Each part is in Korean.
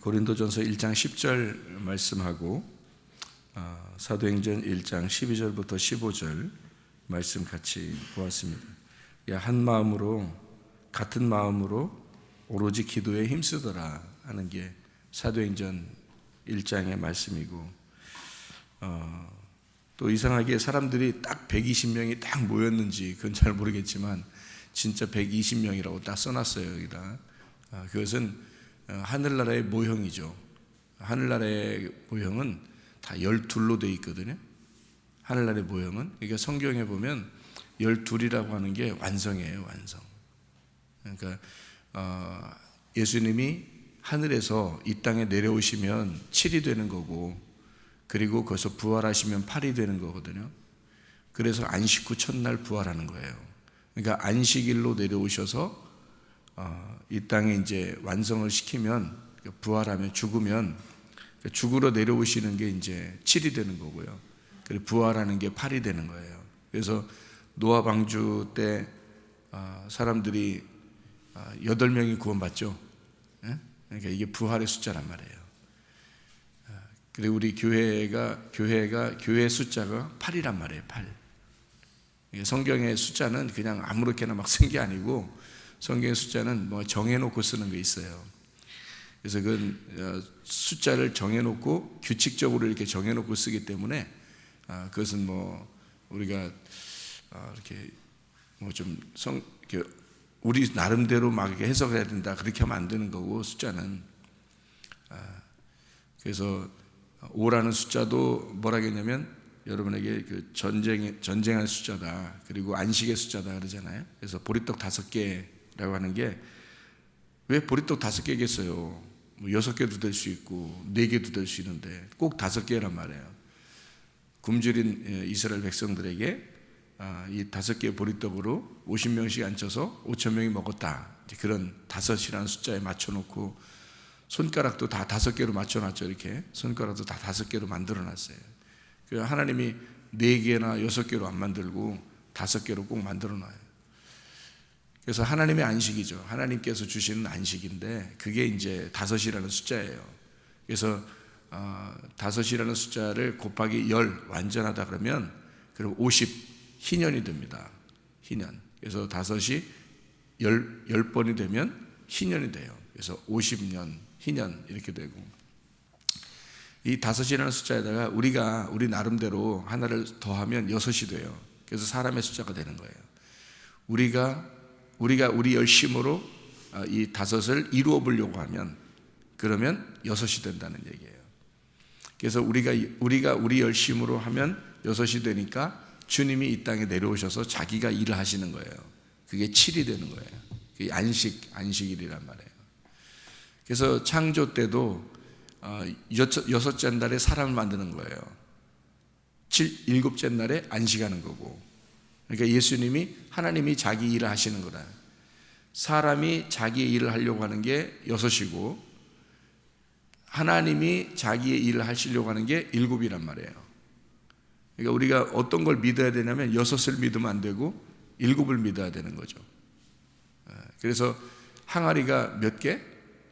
고린도전서 1장 10절 말씀하고 사도행전 1장 12절부터 15절 말씀 같이 보았습니다. 한 마음으로 같은 마음으로 오로지 기도에 힘쓰더라 하는 게 사도행전 1장의 말씀이고, 또 이상하게 사람들이 딱 120명이 딱 모였는지 그건 잘 모르겠지만 진짜 120명이라고 딱 써놨어요 여기다. 그것은 하늘나라의 모형이죠. 하늘나라의 모형은 다 12로 되어 있거든요. 하늘나라의 모형은. 그러니까 성경에 보면 12이라고 하는 게 완성이에요, 완성. 그러니까 예수님이 하늘에서 이 땅에 내려오시면 7이 되는 거고, 그리고 거기서 부활하시면 8이 되는 거거든요. 그래서 안식 후 첫날 부활하는 거예요. 그러니까 안식일로 내려오셔서 이 땅에 이제 완성을 시키면, 부활하면, 죽으면 죽으러 내려오시는 게 이제 7이 되는 거고요. 그리고 부활하는 게 8이 되는 거예요. 그래서 노아 방주 때 사람들이 8명이 구원받죠. 그러니까 이게 부활의 숫자란 말이에요. 그리고 우리 교회 숫자가 8이란 말이에요. 8. 성경의 숫자는 그냥 아무렇게나 막 쓴 게 아니고, 성경의 숫자는 뭐 정해놓고 쓰는 게 있어요. 그래서 그 숫자를 정해놓고 규칙적으로 이렇게 정해놓고 쓰기 때문에 그것은 뭐 우리가 이렇게 뭐 좀 이렇게 우리 나름대로 막 이렇게 해석해야 된다 그렇게 하면 안 되는 거고, 숫자는. 그래서 5라는 숫자도 뭐라 했냐면 여러분에게 그 전쟁한 숫자다, 그리고 안식의 숫자다 그러잖아요. 그래서 보리떡 5개라고 하는 게 왜 보리떡 5개겠어요? 뭐 6개도 될 수 있고 4개도 될 수 있는데 꼭 5개란 말이에요. 굶주린 이스라엘 백성들에게 이 5개의 보리떡으로 50명씩 앉혀서 5,000명이 먹었다. 그런 5이라는 숫자에 맞춰놓고, 손가락도 다 5개로 맞춰놨죠. 이렇게 손가락도 다 5개로 만들어놨어요. 하나님이 4개나 6개로 안 만들고 5개로 꼭 만들어놔요. 그래서 하나님의 안식이죠. 하나님께서 주시는 안식인데 그게 이제 5이라는 숫자예요. 그래서 5이라는 숫자를 곱하기 10 완전하다 그러면 그럼 50 희년이 됩니다. 희년. 그래서 5이 10번이 되면 희년이 돼요. 그래서 50년 희년 이렇게 되고, 이 5이라는 숫자에다가 우리 나름대로 하나를 더하면 6이 돼요. 그래서 사람의 숫자가 되는 거예요. 우리가 우리 열심으로 이 5을 이루어 보려고 하면 그러면 6이 된다는 얘기예요. 그래서 우리가 우리 열심으로 하면 6이 되니까 주님이 이 땅에 내려오셔서 자기가 일을 하시는 거예요. 그게 7이 되는 거예요. 그게 안식일이란 말이에요. 그래서 창조 때도 6째 날에 사람을 만드는 거예요. 7째 날에 안식하는 거고. 그러니까 하나님이 자기 일을 하시는 거다. 사람이 자기의 일을 하려고 하는 게 6이고, 하나님이 자기의 일을 하시려고 하는 게 7이란 말이에요. 그러니까 우리가 어떤 걸 믿어야 되냐면 6을 믿으면 안 되고 7을 믿어야 되는 거죠. 그래서 항아리가 몇 개?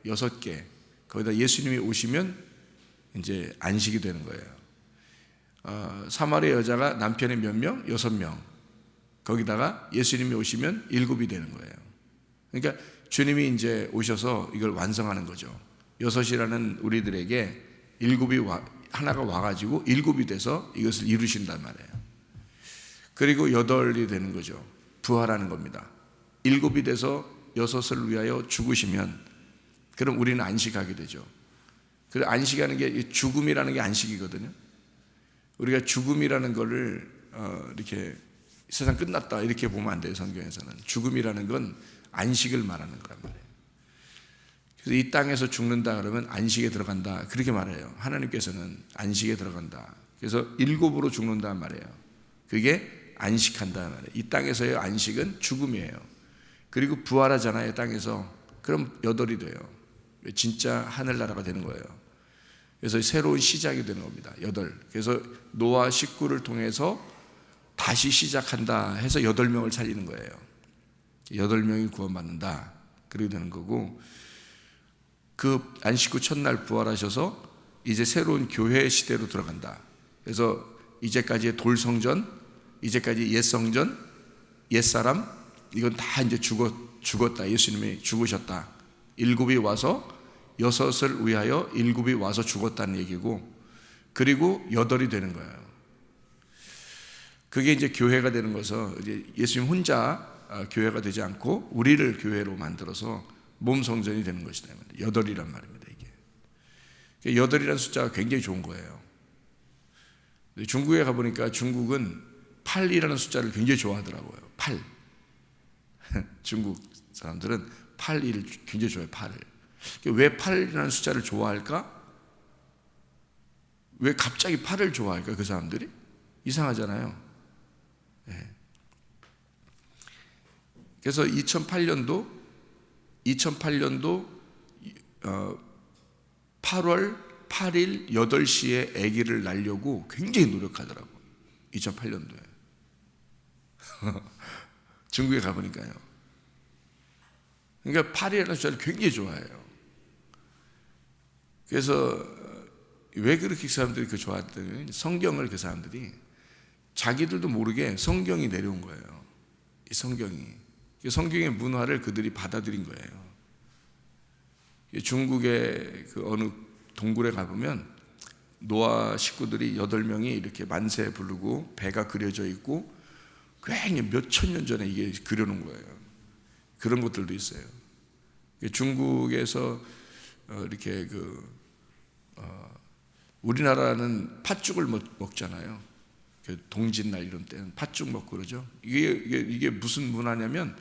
6개. 거기다 예수님이 오시면 이제 안식이 되는 거예요. 사마리아 여자가 남편이 몇 명? 6명. 거기다가 예수님이 오시면 7이 되는 거예요. 그러니까 주님이 이제 오셔서 이걸 완성하는 거죠. 6이라는 우리들에게 7이 하나가 와가지고 7이 돼서 이것을 이루신단 말이에요. 그리고 8이 되는 거죠. 부활하는 겁니다. 7이 돼서 6을 위하여 죽으시면 그럼 우리는 안식하게 되죠. 그리고 안식하는 게, 죽음이라는 게 안식이거든요. 우리가 죽음이라는 거를 이렇게 세상 끝났다 이렇게 보면 안 돼요. 성경에서는 죽음이라는 건 안식을 말하는 거란 말이에요. 그래서 이 땅에서 죽는다 그러면 안식에 들어간다 그렇게 말해요. 하나님께서는 안식에 들어간다. 그래서 7으로 죽는단 말이에요. 그게 안식한다는 말이에요. 이 땅에서의 안식은 죽음이에요. 그리고 부활하잖아요, 땅에서. 그럼 8이 돼요. 진짜 하늘나라가 되는 거예요. 그래서 새로운 시작이 되는 겁니다. 8. 그래서 노아 식구를 통해서 다시 시작한다 해서 8명을 살리는 거예요. 8명이 구원받는다 그렇게 되는 거고, 그 안식 후 첫날 부활하셔서 이제 새로운 교회 시대로 들어간다. 그래서 이제까지의 돌성전, 이제까지 옛성전, 옛사람, 이건 다 이제 죽었다. 예수님이 죽으셨다. 일곱이 와서 여섯을 위하여 일곱이 와서 죽었다는 얘기고, 그리고 여덟이 되는 거예요. 그게 이제 교회가 되는 것은 이제 예수님 혼자 교회가 되지 않고 우리를 교회로 만들어서 몸 성전이 되는 것이다. 여덟이란 말입니다. 이게 여덟이라는 숫자가 굉장히 좋은 거예요. 중국에 가보니까 중국은 8이라는 숫자를 굉장히 좋아하더라고요. 8. 중국 사람들은 8을 굉장히 좋아해요. 8을. 왜 8이라는 숫자를 좋아할까? 왜 갑자기 8을 좋아할까? 그 사람들이? 이상하잖아요. 네. 그래서 2008년도 8월 8일 8시에 아기를 낳으려고 굉장히 노력하더라고요. 2008년도에. 중국에 가보니까요. 그러니까 8이라는 숫자를 굉장히 좋아해요. 그래서 왜 그렇게 그 사람들이 그 좋아했더니 성경을 그 사람들이 자기들도 모르게 성경이 내려온 거예요. 이 성경의 문화를 그들이 받아들인 거예요. 중국의 그 어느 동굴에 가보면 노아 식구들이 8명이 이렇게 만세 부르고 배가 그려져 있고 굉장히 몇천 년 전에 이게 그려놓은 거예요. 그런 것들도 있어요. 중국에서 이렇게 우리나라는 팥죽을 먹잖아요. 동짓날 이런 때는 팥죽 먹고 그러죠. 이게 무슨 문화냐면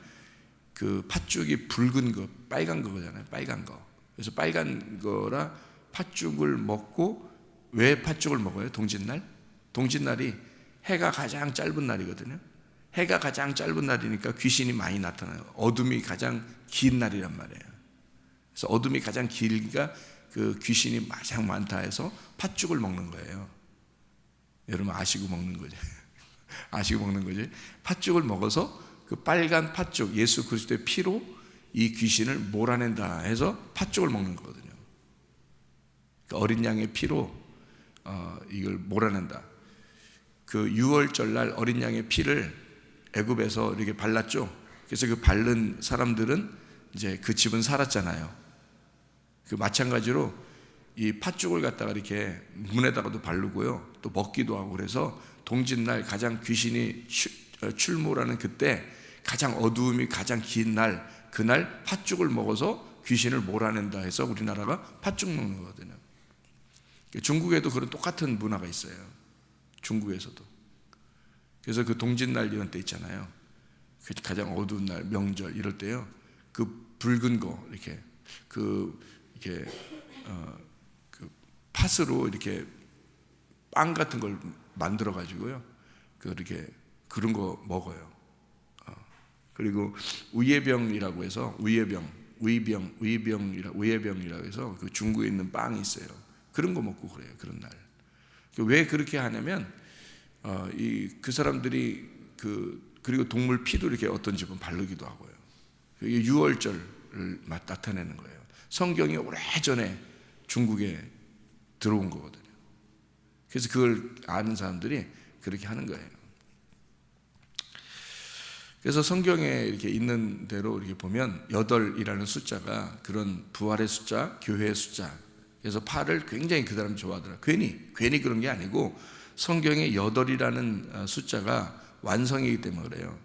그 팥죽이 붉은 거, 빨간 거잖아요. 빨간 거. 그래서 빨간 거라 팥죽을 먹고, 왜 팥죽을 먹어요? 동짓날? 동짓날이 해가 가장 짧은 날이거든요. 해가 가장 짧은 날이니까 귀신이 많이 나타나요. 어둠이 가장 긴 날이란 말이에요. 그래서 어둠이 가장 길니까 그 귀신이 가장 많다 해서 팥죽을 먹는 거예요. 여러분 아시고 먹는 거죠. 아시고 먹는 거지. 팥죽을 먹어서 그 빨간 팥죽, 예수 그리스도의 피로 이 귀신을 몰아낸다 해서 팥죽을 먹는 거거든요. 그러니까 어린 양의 피로 이걸 몰아낸다. 그 6월절 날 어린 양의 피를 애굽에서 이렇게 발랐죠. 그래서 그 바른 사람들은 이제 그 집은 살았잖아요. 그 마찬가지로 이 팥죽을 갖다가 이렇게 문에다가도 바르고요, 또 먹기도 하고, 그래서 동짓날 가장 귀신이 출몰하는 그때 가장 어두움이 가장 긴 날, 그날 팥죽을 먹어서 귀신을 몰아낸다 해서 우리나라가 팥죽 먹는 거거든요. 중국에도 그런 똑같은 문화가 있어요. 중국에서도. 그래서 그 동짓날 이런 때 있잖아요. 가장 어두운 날, 명절 이럴 때요, 그 붉은 거 이렇게 그 팥으로 이렇게 빵 같은 걸 만들어 가지고요, 그렇게 그런 거 먹어요. 그리고 우예병이라고 해서 우예병이라고 해서 그 중국에 있는 빵이 있어요. 그런 거 먹고 그래요. 그런 날. 왜 그렇게 하냐면 그 사람들이 그리고 동물 피도 이렇게 어떤 집은 바르기도 하고요. 이게 6월절을 나타내는 거예요. 성경이 오래전에 중국에 들어온 거거든요. 그래서 그걸 아는 사람들이 그렇게 하는 거예요. 그래서 성경에 이렇게 있는 대로 이렇게 보면 8이라는 숫자가 그런 부활의 숫자, 교회의 숫자. 그래서 8을 굉장히 그 사람이 좋아하더라. 괜히 그런 게 아니고 성경에 8이라는 숫자가 완성이기 때문에 그래요.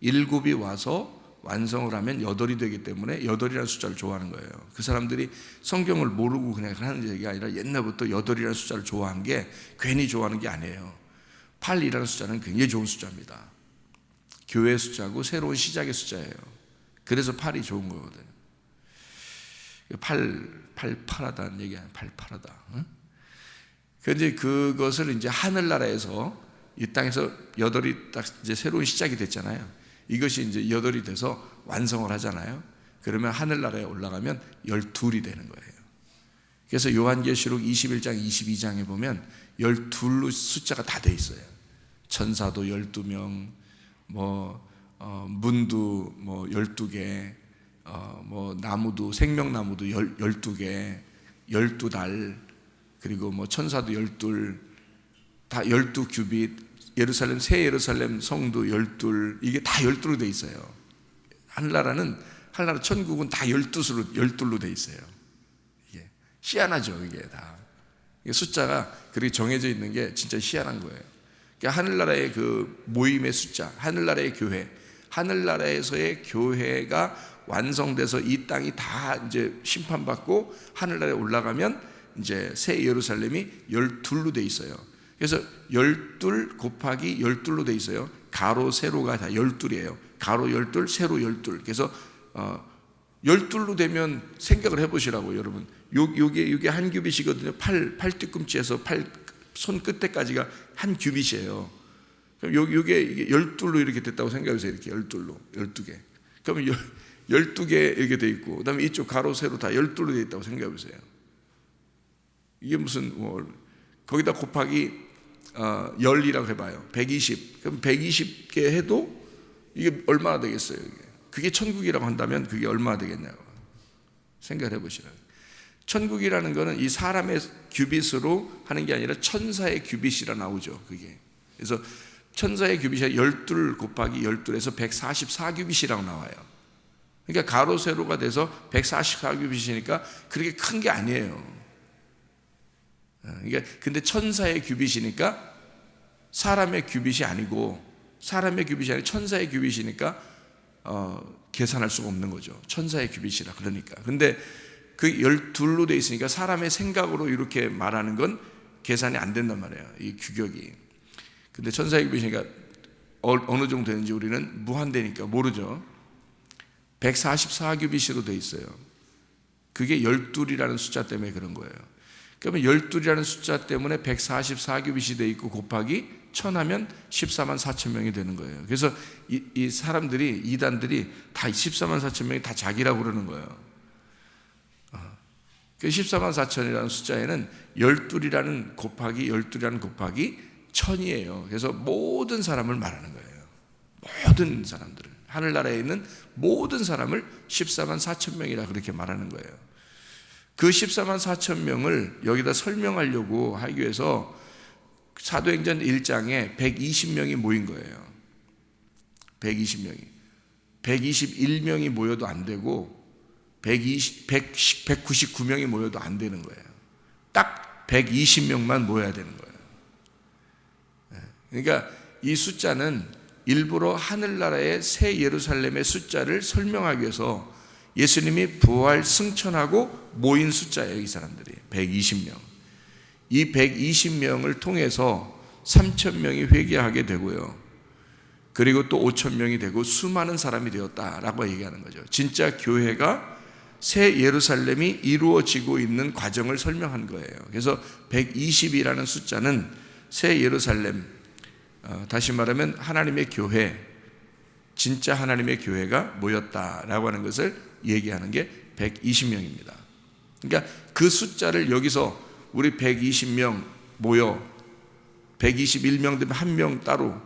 7이 와서 완성을 하면 8이 되기 때문에 8이라는 숫자를 좋아하는 거예요. 그 사람들이 성경을 모르고 그냥 하는 얘기가 아니라 옛날부터 8이라는 숫자를 좋아한 게 괜히 좋아하는 게 아니에요. 8이라는 숫자는 굉장히 좋은 숫자입니다. 교회의 숫자고 새로운 시작의 숫자예요. 그래서 8이 좋은 거거든요. 팔팔하다는 얘기 아니에요. 팔팔하다. 그런데 그것을 이제 하늘나라에서 이 땅에서 8이 딱 이제 새로운 시작이 됐잖아요. 이것이 이제 8이 돼서 완성을 하잖아요. 그러면 하늘나라에 올라가면 12이 되는 거예요. 그래서 요한계시록 21장 22장에 보면 12로 숫자가 다 돼 있어요. 천사도 12명, 문도 12개, 뭐 나무도 생명나무도 12개, 12달, 그리고 뭐 천사도 12, 다 12규빗, 예루살렘 새 예루살렘 성도 12, 이게 다 12로 돼 있어요. 하늘나라 천국은 다 12로 돼 있어요. 이게 희한하죠, 이게 다. 이게 숫자가 그렇게 정해져 있는 게 진짜 희한한 거예요. 그러니까 하늘나라의 그 모임의 숫자, 하늘나라의 교회, 하늘나라에서의 교회가 완성돼서 이 땅이 다 이제 심판받고 하늘나라에 올라가면 이제 새 예루살렘이 12로 돼 있어요. 그래서 12 곱하기 12로 돼 있어요. 가로 세로가 다 12이에요. 가로 12, 세로 12. 그래서 12로 되면 생각을 해보시라고 여러분. 요게 한 규빗이거든요. 팔 뒤꿈치에서 손 끝에까지가 한 규빗이에요. 그럼 요게 12로 이렇게 됐다고 생각해보세요. 이렇게 12개. 그러면 12개 이렇게 돼 있고, 그 다음에 이쪽 가로 세로 다 12로 돼 있다고 생각해보세요. 이게 무슨 거기다 곱하기 10이라고 해봐요. 120. 그럼 120개 해도 이게 얼마나 되겠어요? 그게 천국이라고 한다면 그게 얼마나 되겠냐고 생각을 해보시라고. 천국이라는 거는 이 사람의 규빗으로 하는 게 아니라 천사의 규빗이라 나오죠. 그게. 그래서 천사의 규빗이 12 곱하기 12에서 144규빗이라고 나와요. 그러니까 가로 세로가 돼서 144규빗이니까 그렇게 큰 게 아니에요. 그러니까 근데 천사의 규빗이니까 사람의 규빗이 아니고, 사람의 규빗이 아니라 천사의 규빗이니까 계산할 수가 없는 거죠. 천사의 규빗이라 그러니까. 근데 그 12로 돼 있으니까 사람의 생각으로 이렇게 말하는 건 계산이 안 된단 말이에요. 이 규격이. 근데 천사의 규빗이니까 어느 정도 되는지 우리는 무한대니까 모르죠. 144규빗으로 돼 있어요. 그게 12이라는 숫자 때문에 그런 거예요. 그러면 12이라는 숫자 때문에 144규빗이 돼 있고 곱하기 1000하면 14만 4천 명이 되는 거예요. 그래서 이 사람들이, 이단들이 다 14만 4천 명이 다 자기라고 그러는 거예요. 그 14만 4천이라는 숫자에는 12이라는 곱하기 1000이에요. 그래서 모든 사람을 말하는 거예요. 모든 사람들을, 하늘나라에 있는 모든 사람을 14만 4천 명이라 그렇게 말하는 거예요. 그 14만 4천 명을 여기다 설명하려고 하기 위해서 사도행전 1장에 120명이 모인 거예요. 120명이. 121명이 모여도 안 되고 199명이 모여도 안 되는 거예요. 딱 120명만 모여야 되는 거예요. 그러니까 이 숫자는 일부러 하늘나라의 새 예루살렘의 숫자를 설명하기 위해서 예수님이 부활 승천하고 모인 숫자예요. 이 사람들이 120명. 이 120명을 통해서 3,000명이 회개하게 되고요. 그리고 또 5,000명이 되고 수많은 사람이 되었다라고 얘기하는 거죠. 진짜 교회가 새 예루살렘이 이루어지고 있는 과정을 설명한 거예요. 그래서 120이라는 숫자는 새 예루살렘, 다시 말하면 하나님의 교회, 진짜 하나님의 교회가 모였다라고 하는 것을 얘기하는 게 120명입니다. 그러니까 그 숫자를 여기서 우리 120명 모여 121명 되면 1명 따로,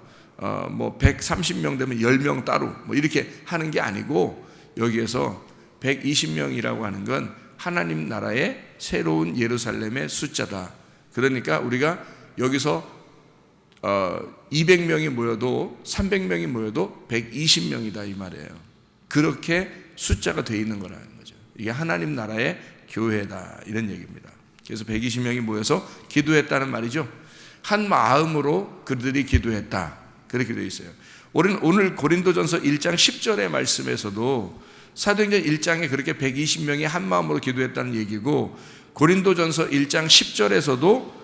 뭐 130명 되면 10명 따로 뭐 이렇게 하는 게 아니고, 여기에서 120명이라고 하는 건 하나님 나라의 새로운 예루살렘의 숫자다. 그러니까 우리가 여기서 200명이 모여도 300명이 모여도 120명이다 이 말이에요. 그렇게 숫자가 되어 있는 거라는 거죠. 이게 하나님 나라의 교회다 이런 얘기입니다. 그래서 120명이 모여서 기도했다는 말이죠. 한 마음으로 그들이 기도했다 그렇게 되어 있어요. 오늘 고린도전서 1장 10절의 말씀에서도 사도행전 1장에 그렇게 120명이 한 마음으로 기도했다는 얘기고, 고린도전서 1장 10절에서도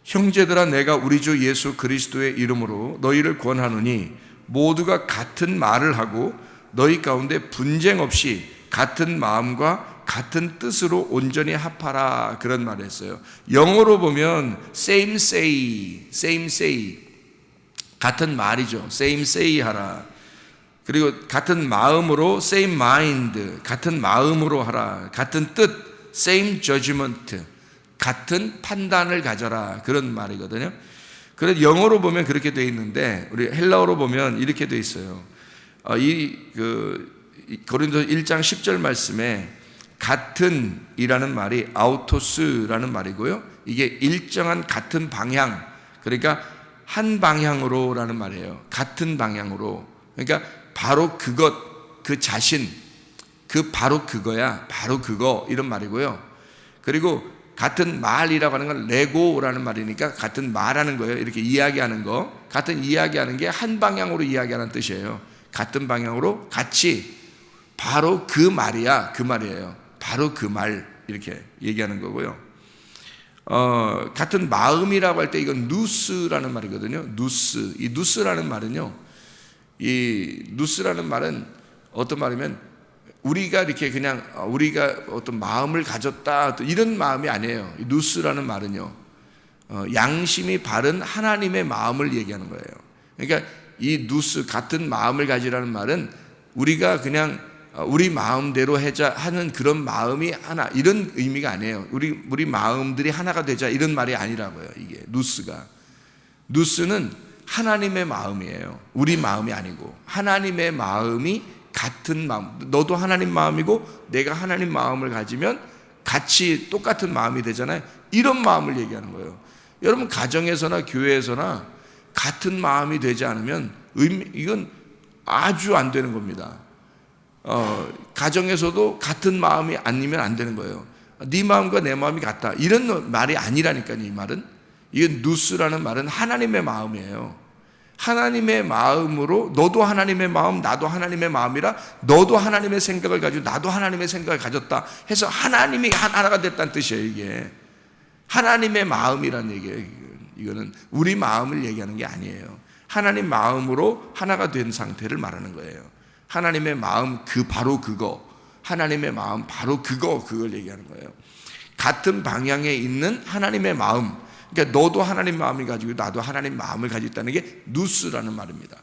형제들아 내가 우리 주 예수 그리스도의 이름으로 너희를 권하노니 모두가 같은 말을 하고 너희 가운데 분쟁 없이 같은 마음과 같은 뜻으로 온전히 합하라 그런 말을 했어요. 영어로 보면 same say 같은 말이죠. same say 하라. 그리고 같은 마음으로 same mind 같은 마음으로 하라. 같은 뜻 same judgment 같은 판단을 가져라 그런 말이거든요. 그래서 영어로 보면 그렇게 되어 있는데 우리 헬라어로 보면 이렇게 되어 있어요. 고린도 1장 10절 말씀에 같은이라는 말이 아우토스라는 말이고요. 이게 일정한 같은 방향, 그러니까 한 방향으로라는 말이에요. 같은 방향으로. 그러니까 바로 그것, 그 자신, 그 바로 그거야, 바로 그거 이런 말이고요. 그리고 같은 말이라고 하는 건 레고라는 말이니까 같은 말하는 거예요. 이렇게 이야기하는 거. 같은 이야기하는 게 한 방향으로 이야기하는 뜻이에요. 같은 방향으로 같이 바로 그 말이야, 그 말이에요. 바로 그 말 이렇게 얘기하는 거고요. 같은 마음이라고 할 때 이건 누스라는 말이거든요. 누스. 이 누스라는 말은요. 이 누스라는 말은 어떤 말이면 우리가 이렇게 그냥 우리가 어떤 마음을 가졌다 이런 마음이 아니에요. 이 누스라는 말은요. 양심이 바른 하나님의 마음을 얘기하는 거예요. 그러니까 이 누스 같은 마음을 가지라는 말은 우리가 그냥 우리 마음대로 하는 그런 마음이 하나 이런 의미가 아니에요. 우리 마음들이 하나가 되자 이런 말이 아니라고요. 이게 누스가. 누스는 하나님의 마음이에요. 우리 마음이 아니고 하나님의 마음이 같은 마음. 너도 하나님 마음이고 내가 하나님 마음을 가지면 같이 똑같은 마음이 되잖아요. 이런 마음을 얘기하는 거예요. 여러분 가정에서나 교회에서나 같은 마음이 되지 않으면 이건 아주 안 되는 겁니다. 가정에서도 같은 마음이 아니면 안 되는 거예요. 네 마음과 내 마음이 같다 이런 말이 아니라니까요. 이 말은 이건 누스라는 말은 하나님의 마음이에요. 하나님의 마음으로 너도 하나님의 마음 나도 하나님의 마음이라 너도 하나님의 생각을 가지고 나도 하나님의 생각을 가졌다 해서 하나님이 하나가 됐다는 뜻이에요. 이게 하나님의 마음이라는 얘기예요. 이거는 우리 마음을 얘기하는 게 아니에요. 하나님 마음으로 하나가 된 상태를 말하는 거예요. 하나님의 마음 바로 그거, 하나님의 마음 바로 그걸 얘기하는 거예요. 같은 방향에 있는 하나님의 마음. 그러니까 너도 하나님 마음을 가지고 나도 하나님 마음을 가지고 있다는 게 누스라는 말입니다.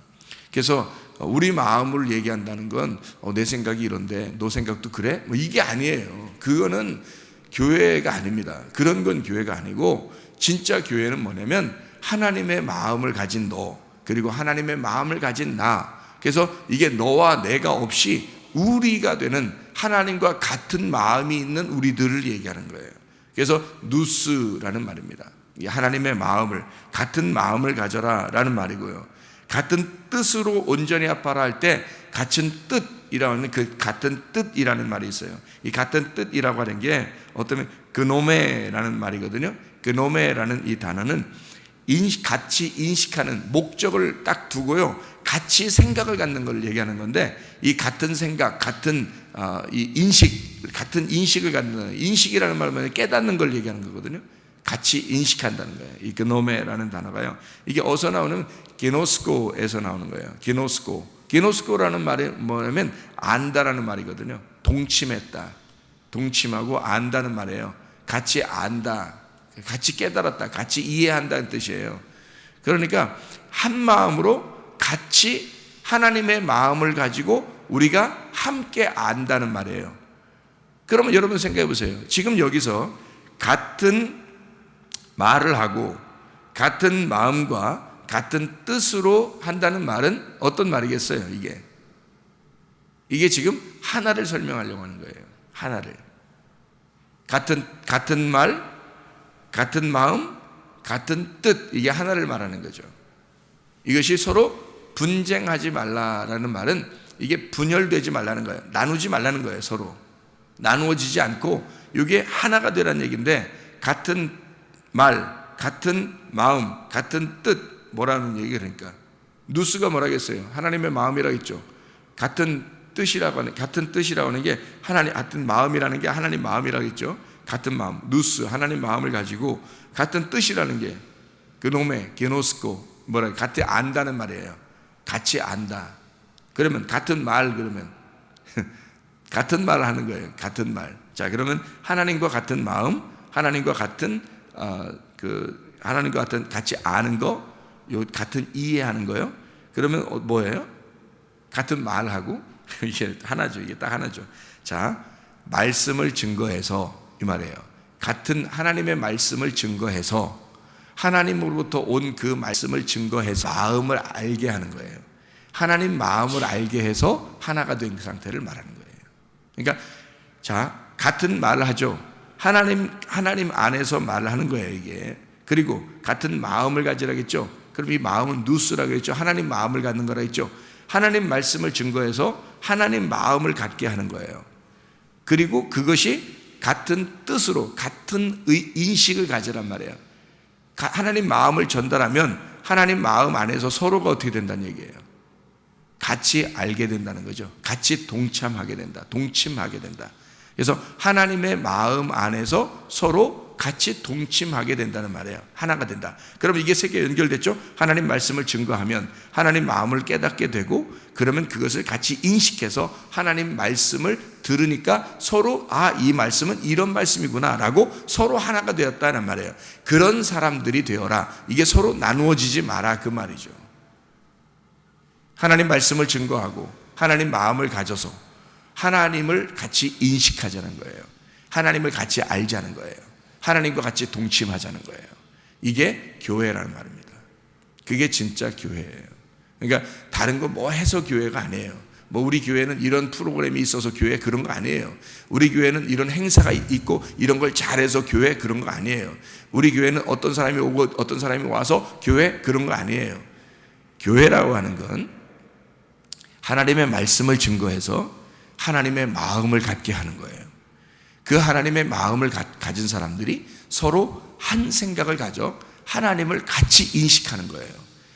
그래서 우리 마음을 얘기한다는 건 내 생각이 이런데 너 생각도 그래? 뭐 이게 아니에요. 그거는 교회가 아닙니다. 그런 건 교회가 아니고 진짜 교회는 뭐냐면 하나님의 마음을 가진 너 그리고 하나님의 마음을 가진 나. 그래서 이게 너와 내가 없이 우리가 되는 하나님과 같은 마음이 있는 우리들을 얘기하는 거예요. 그래서 누스라는 말입니다. 하나님의 마음을 같은 마음을 가져라 라는 말이고요. 같은 뜻으로 온전히 합하라 할 때 같은 뜻이라는 그 같은 뜻이라는 말이 있어요. 이 같은 뜻이라고 하는 게 어쩌면 그노메라는 말이거든요. 그노메라는 이 단어는 같이 인식하는 목적을 딱 두고요. 같이 생각을 갖는 걸 얘기하는 건데 이 같은 생각, 같은 이 인식, 같은 인식을 갖는 인식이라는 말은 깨닫는 걸 얘기하는 거거든요. 같이 인식한다는 거예요. 이 그노메라는 단어가요. 이게 어디서 나오는 게노스코에서 나오는 거예요. 게노스코라는 말이 뭐냐면 안다라는 말이거든요. 동침했다. 동침하고 안다는 말이에요. 같이 안다. 같이 깨달았다. 같이 이해한다는 뜻이에요. 그러니까 한 마음으로 같이 하나님의 마음을 가지고 우리가 함께 안다는 말이에요. 그러면 여러분 생각해 보세요. 지금 여기서 같은 말을 하고 같은 마음과 같은 뜻으로 한다는 말은 어떤 말이겠어요? 이게 지금 하나를 설명하려고 하는 거예요. 하나를. 같은 말, 같은 마음, 같은 뜻, 이게 하나를 말하는 거죠. 이것이 서로 분쟁하지 말라라는 말은 이게 분열되지 말라는 거예요. 나누지 말라는 거예요. 서로 나누어지지 않고 이게 하나가 되라는 얘기인데 같은 말, 같은 마음, 같은 뜻 뭐라는 얘기 그러니까 누스가 뭐라겠어요? 하나님의 마음이라고 했죠. 같은 뜻이라고 하는 게 하나님 같은 마음이라는 게 하나님 마음이라고 했죠. 같은 마음, 누스 하나님 마음을 가지고 같은 뜻이라는 게 그노메, 게노스코 같이 안다는 말이에요. 같이 안다. 그러면 같은 말 그러면 같은 말을 하는 거예요. 같은 말. 자, 그러면 하나님과 같은 마음, 하나님과 같은 하나님과 같은 같이 아는 거, 같은 이해하는 거요. 그러면 뭐예요? 같은 말하고 이게 하나죠. 이게 딱 하나죠. 자, 말씀을 증거해서 이 말이에요. 같은 하나님의 말씀을 증거해서 하나님으로부터 온 그 말씀을 증거해서 마음을 알게 하는 거예요. 하나님 마음을 알게 해서 하나가 된 상태를 말하는 거예요. 그러니까 자, 같은 말을 하죠. 하나님 안에서 말을 하는 거예요, 이게. 그리고 같은 마음을 가지라고 했죠. 그럼 이 마음은 누스라고 했죠. 하나님 마음을 갖는 거라고 했죠. 하나님 말씀을 증거해서 하나님 마음을 갖게 하는 거예요. 그리고 그것이 같은 뜻으로 같은 인식을 가지란 말이에요. 하나님 마음을 전달하면 하나님 마음 안에서 서로가 어떻게 된다는 얘기예요. 같이 알게 된다는 거죠. 같이 동참하게 된다. 동침하게 된다. 그래서 하나님의 마음 안에서 서로 같이 동침하게 된다는 말이에요. 하나가 된다. 그럼 이게 세 개 연결됐죠? 하나님 말씀을 증거하면 하나님 마음을 깨닫게 되고, 그러면 그것을 같이 인식해서 하나님 말씀을 들으니까 서로 이 말씀은 이런 말씀이구나 라고 서로 하나가 되었다는 말이에요. 그런 사람들이 되어라. 이게 서로 나누어지지 마라, 그 말이죠. 하나님 말씀을 증거하고 하나님 마음을 가져서 하나님을 같이 인식하자는 거예요. 하나님을 같이 알자는 거예요. 하나님과 같이 동침하자는 거예요. 이게 교회라는 말입니다. 그게 진짜 교회예요. 그러니까 다른 거 뭐 해서 교회가 아니에요. 뭐 우리 교회는 이런 프로그램이 있어서 교회, 그런 거 아니에요. 우리 교회는 이런 행사가 있고 이런 걸 잘해서 교회, 그런 거 아니에요. 우리 교회는 어떤 사람이 오고 어떤 사람이 와서 교회, 그런 거 아니에요. 교회라고 하는 건 하나님의 말씀을 증거해서 하나님의 마음을 갖게 하는 거예요. 그 하나님의 마음을 가진 사람들이 서로 한 생각을 가져 하나님을 같이 인식하는 거예요.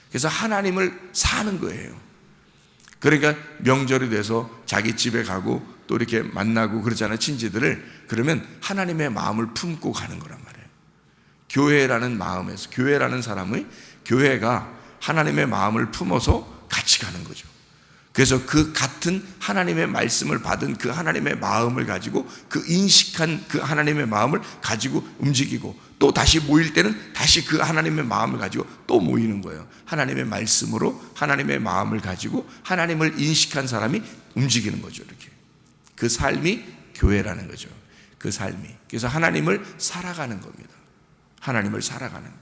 그래서 하나님을 사는 거예요. 그러니까 명절이 돼서 자기 집에 가고 또 이렇게 만나고 그러잖아요, 친지들을. 그러면 하나님의 마음을 품고 가는 거란 말이에요. 교회라는 마음에서, 교회라는 사람의, 교회가 하나님의 마음을 품어서 같이 가는 거죠. 그래서 그 같은 하나님의 말씀을 받은 그 하나님의 마음을 가지고, 그 인식한 그 하나님의 마음을 가지고 움직이고, 또 다시 모일 때는 다시 그 하나님의 마음을 가지고 또 모이는 거예요. 하나님의 말씀으로 하나님의 마음을 가지고 하나님을 인식한 사람이 움직이는 거죠. 이렇게 그 삶이 교회라는 거죠. 그 삶이. 그래서 하나님을 살아가는 겁니다. 하나님을 살아가는 거.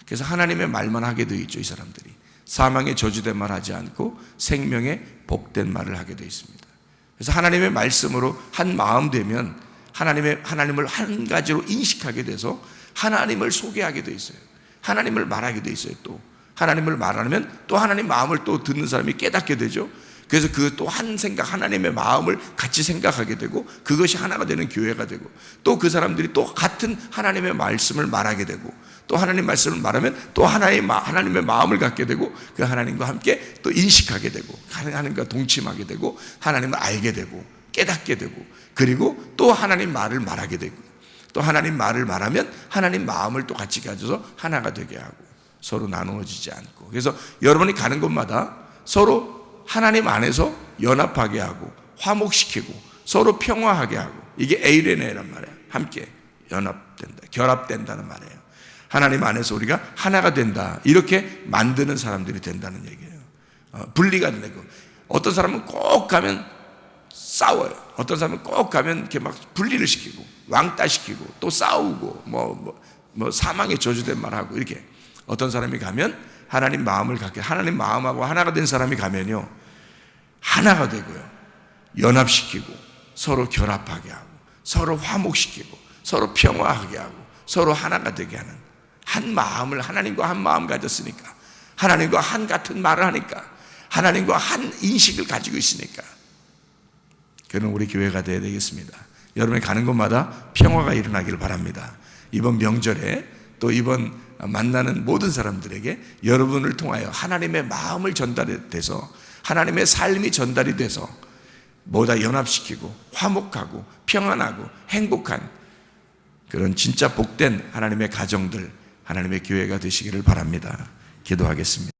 그래서 하나님의 말만 하게 되어 있죠, 이 사람들이. 사망의 저주된 말 하지 않고 생명의 복된 말을 하게 되어 있습니다. 그래서 하나님의 말씀으로 한 마음 되면 하나님을 한 가지로 인식하게 돼서 하나님을 소개하게 되어 있어요. 하나님을 말하게 되어 있어요. 또 하나님을 말하면 또 하나님 마음을 또 듣는 사람이 깨닫게 되죠. 그래서 그 또 한 생각, 하나님의 마음을 같이 생각하게 되고, 그것이 하나가 되는 교회가 되고, 또 그 사람들이 또 같은 하나님의 말씀을 말하게 되고, 또 하나님 말씀을 말하면 또 하나님의 마음을 갖게 되고, 그 하나님과 함께 또 인식하게 되고, 하나님과 동침하게 되고, 하나님을 알게 되고 깨닫게 되고, 그리고 또 하나님 말을 말하게 되고, 또 하나님 말을 말하면 하나님 마음을 또 같이 가져서 하나가 되게 하고, 서로 나누어지지 않고. 그래서 여러분이 가는 곳마다 서로 하나님 안에서 연합하게 하고 화목시키고 서로 평화하게 하고, 이게 에이레네란 말이에요. 함께 연합된다, 결합된다는 말이에요. 하나님 안에서 우리가 하나가 된다, 이렇게 만드는 사람들이 된다는 얘기예요. 분리가 되고, 어떤 사람은 꼭 가면 싸워요. 어떤 사람은 꼭 가면 이렇게 막 분리를 시키고 왕따시키고 또 싸우고 뭐 사망의 저주된 말하고, 이렇게 어떤 사람이 가면 하나님 마음을 갖게, 하나님 마음하고 하나가 된 사람이 가면요, 하나가 되고요, 연합시키고 서로 결합하게 하고 서로 화목시키고 서로 평화하게 하고 서로 하나가 되게 하는, 한 마음을, 하나님과 한 마음 가졌으니까, 하나님과 한 같은 말을 하니까, 하나님과 한 인식을 가지고 있으니까, 그는 우리 교회가 되어야 되겠습니다. 여러분이 가는 곳마다 평화가 일어나기를 바랍니다. 이번 명절에 또 이번 만나는 모든 사람들에게 여러분을 통하여 하나님의 마음을 전달이 돼서, 하나님의 삶이 전달이 돼서 모두 연합시키고 화목하고 평안하고 행복한 그런 진짜 복된 하나님의 가정들, 하나님의 교회가 되시기를 바랍니다. 기도하겠습니다.